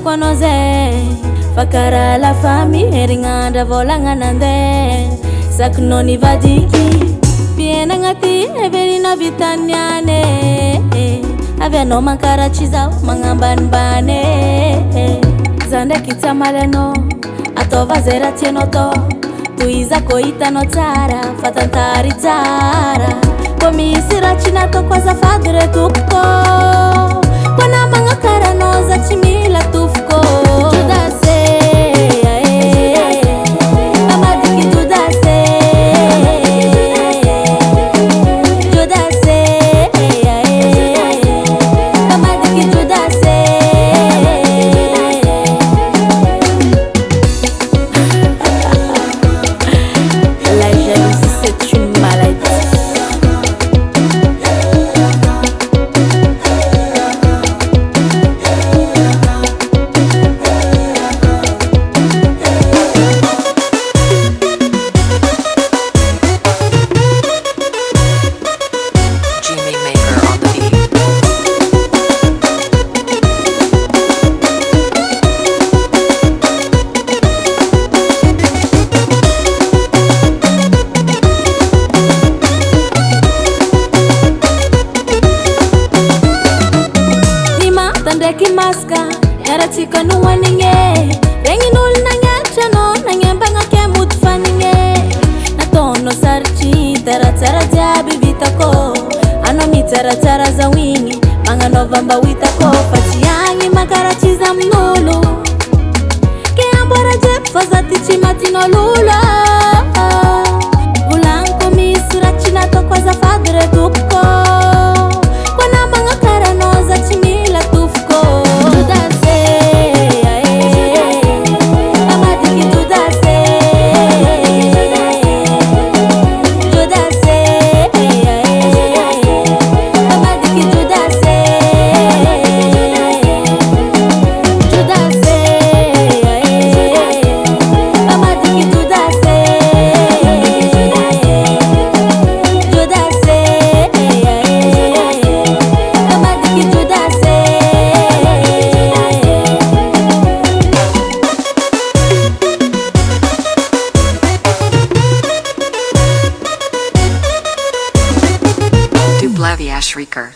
Kwa noze fakara la famille heringanda volanga nande saknoni vadiki piena ngati evelina vitanyane aveno mankara chiza mangamban bane zande kitsamaleno atova zera tienoto tuiza koita no tsara fatantari tsara komisira chinato kwa zafadre tuko kwana manga karanoza chimila tufko judase amadiki judase judase amadiki judase la jalousie c'est une maladie. Ki maska yara tika nuwa ninge rengi nul nanya chano nanya banga ke mutfa ninge na tono sarchi tara tara jabi vitako ano mi tara tara za wingi manga novamba witako fachiangi makarachi za mnolo ke ambora jep fazati chimati no lula bulanko mi sirachi na to kwa za fadre tuko kwana manga karano za chimila tufko. Blavia Shrieker.